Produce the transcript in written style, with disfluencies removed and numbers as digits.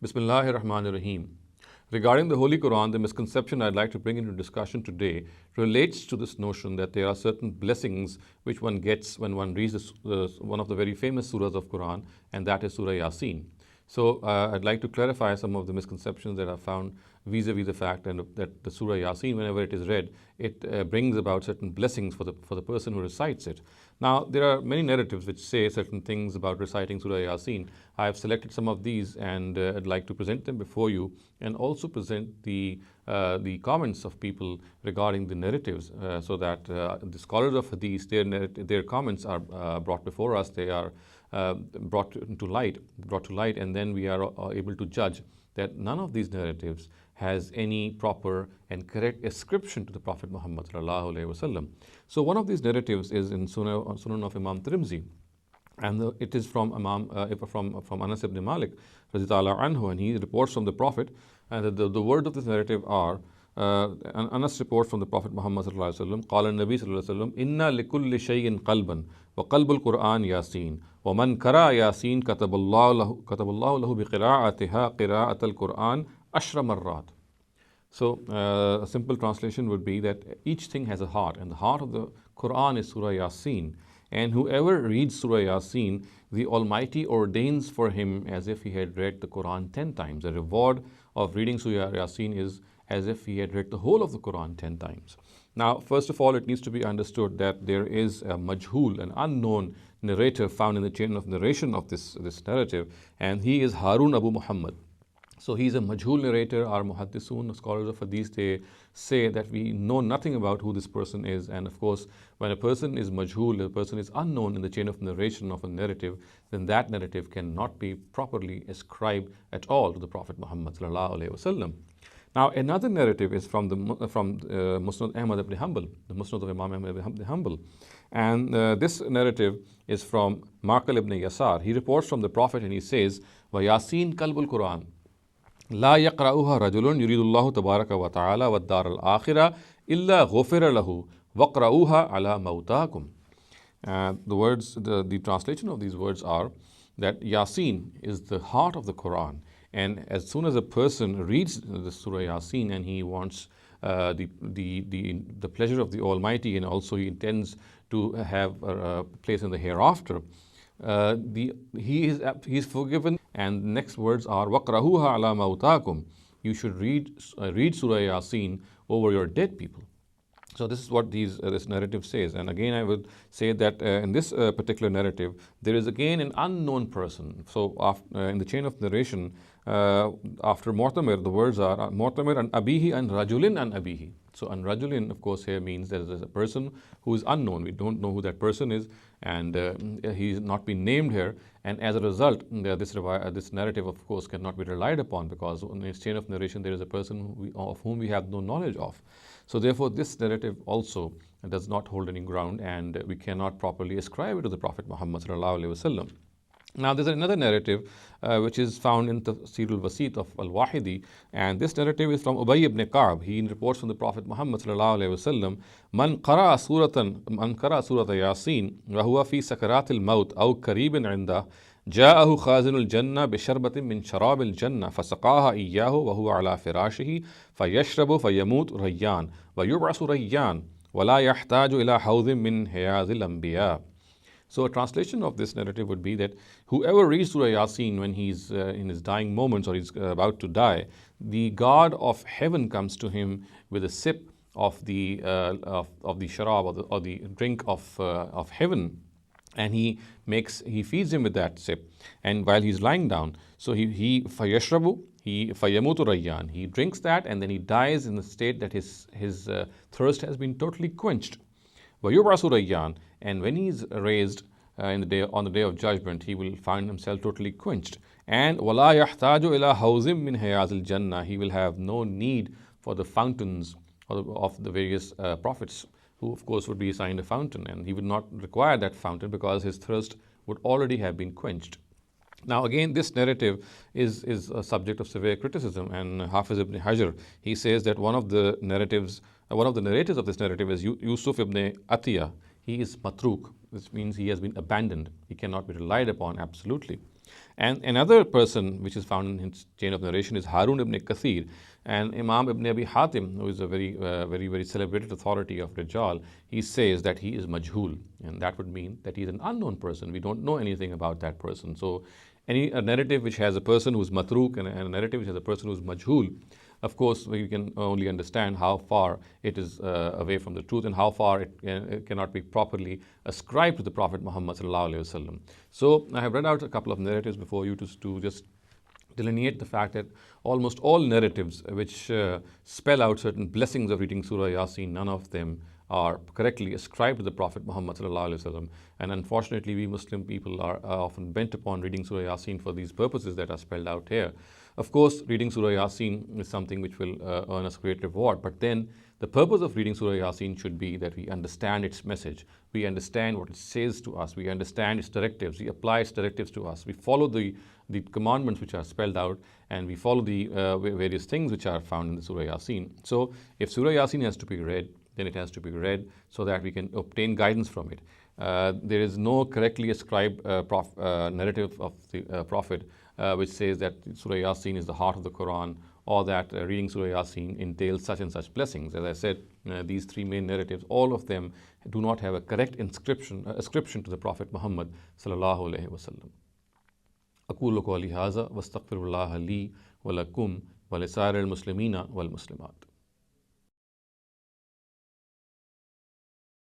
Bismillahir Rahmanir Rahim. Regarding the Holy Qur'an, the misconception I'd like to bring into discussion today relates to this notion that there are certain blessings which one gets when one reads one of the very famous surahs of Quran, and that is Surah Yaseen. So I'd like to clarify some of the misconceptions that are found vis-a-vis the fact that the Surah Yaseen, whenever it is read, it brings about certain blessings for the person who recites it. Now, there are many narratives which say certain things about reciting Surah Yaseen. I have selected some of these, and I'd like to present them before you, and also present the comments of people regarding the narratives, so that the scholars of Hadith, their comments are brought before us. They are brought to light, and then we are able to judge that none of these narratives has any proper and correct ascription to the Prophet Muhammad sallallahu alaihi wasallam. So one of these narratives is in Sunan of Imam Tirmidhi, and it is from Anas ibn Malik radhiyallahu anhu, and he reports from the Prophet, and the words of this narrative are. Anas reports from the Prophet Muhammad sallallahu alaihi wasallam, قال النبي صلى الله عليه وسلم إن لكل شيء قلبا وقلب القرآن ياسين ومن قرأ ياسين كتب الله له بقراءتها قراءة القرآن عشر مرات. So a simple translation would be that each thing has a heart, and the heart of the Quran is Surah Yaseen. And whoever reads Surah Yaseen, the Almighty ordains for him as if he had read the Quran 10 times. The reward of reading Surah Yaseen is as if he had read the whole of the Quran 10 times. Now, first of all, it needs to be understood that there is a majhul, an unknown narrator found in the chain of narration of this narrative, and he is Harun Abu Muhammad. So he is a majhul narrator. Our muhaddisun, scholars of hadith, they say that we know nothing about who this person is. And of course, when a person is majhul, a person is unknown in the chain of narration of a narrative, then that narrative cannot be properly ascribed at all to the Prophet Muhammad sallallahu alaihi wasallam. Now, another narrative is from Musnad Ahmed ibn Hanbal, the Musnad of Imam Ahmed ibn Hanbal. And this narrative is from Maqal ibn Yasar. He reports from the Prophet, and he says, وَيَاسِين قَلْبُ الْقُرْآنِ لا يقرأها رجل يريد الله تبارك وتعالى والدار الآخرة إلا غفر له وقرأوها على موتاكم. The translation of these words are that Yasin is the heart of the Quran, and as soon as a person reads the Surah Yasin and he wants the pleasure of the Almighty, and also he intends to have a place in the hereafter, he is forgiven. And the next words are وَقْرَهُوهَا عَلَى مَوْتَاكُمْ. You should read Surah Yasin over your dead people. So this is what this narrative says. And again, I would say that in this particular narrative, there is again an unknown person. So in the chain of narration, after Mu'tamir, the words are Mu'tamir an Abihi and Rajulin an Abihi. So an Rajulin, of course, here means there is a person who is unknown. We don't know who that person is, and he is not been named here. And as a result, this narrative, of course, cannot be relied upon, because in its chain of narration, there is a person of whom we have no knowledge of. So therefore, this narrative also does not hold any ground, and we cannot properly ascribe it to the Prophet Muhammad sallallahu alaihi wasallam. Now, there's another narrative which is found in Tafsir al-Wasit of Al-Wahidi, and this narrative is from Ubay ibn Ka'b. He reports from the Prophet Muhammad sallallahu alaihi wasallam, Man qara surata Yasin wa huwa fi sakarat al-maut aw qaribun inda جاءه خازن الجنة بشربة من شراب الجنة فسقاها إياه وهو على فراشه فيشرب فيموت ريان ويبعث ريان ولا يحتاج إلى حوض من حياض الأنبياء. So a translation of this narrative would be that whoever reads Surah Yasin when he's in his dying moments, or he's about to die, the God of heaven comes to him with a sip of the sharab, or the drink of heaven, and he feeds him with that sip, and while he's lying down, so he fayashrabu, he fayamutu rayyan, he drinks that, and then he dies in the state that his thirst has been totally quenched. Vayubrasu rayyan, and when he's raised on the day of judgment, he will find himself totally quenched. And wala yahtaju ila hawzim min hayazil jannah, he will have no need for the fountains of the various prophets, who of course would be assigned a fountain, and he would not require that fountain because his thirst would already have been quenched. Now again, this narrative is a subject of severe criticism, and Hafiz ibn Hajar, he says that one of the narrators of this narrative is Yusuf ibn Atiyah. He is matruk, which means he has been abandoned. He cannot be relied upon absolutely. And another person which is found in his chain of narration is Harun ibn Kathir. And Imam ibn Abi Hatim, who is a very celebrated authority of Rijal, he says that he is majhul. And that would mean that he is an unknown person. We don't know anything about that person. So a narrative which has a person who is matruk and a narrative which has a person who is majhul, of course, we can only understand how far it is away from the truth and how far it cannot be properly ascribed to the Prophet Muhammad sallallahu alaihi wasallam. So I have read out a couple of narratives before you to just delineate the fact that almost all narratives which spell out certain blessings of reading Surah Yaseen, none of them are correctly ascribed to the Prophet Muhammad sallallahu alaihi wasallam. And unfortunately, we Muslim people are often bent upon reading Surah Yaseen for these purposes that are spelled out here. Of course, reading Surah Yaseen is something which will earn us great reward. But then the purpose of reading Surah Yaseen should be that we understand its message. We understand what it says to us. We understand its directives. We apply its directives to us. We follow the commandments which are spelled out, and we follow the various things which are found in the Surah Yaseen. So if Surah Yaseen has to be read, then it has to be read so that we can obtain guidance from it. There is no correctly ascribed narrative of the Prophet which says that Surah Yaseen is the heart of the Quran, or that reading Surah Yaseen entails such and such blessings. As I said, these three main narratives, all of them do not have a correct ascription to the Prophet Muhammad sallallahu alaihi wasallam. أقول قولي هذا واستغفر الله لي ولكم ولسائر المسلمين والمسلمات.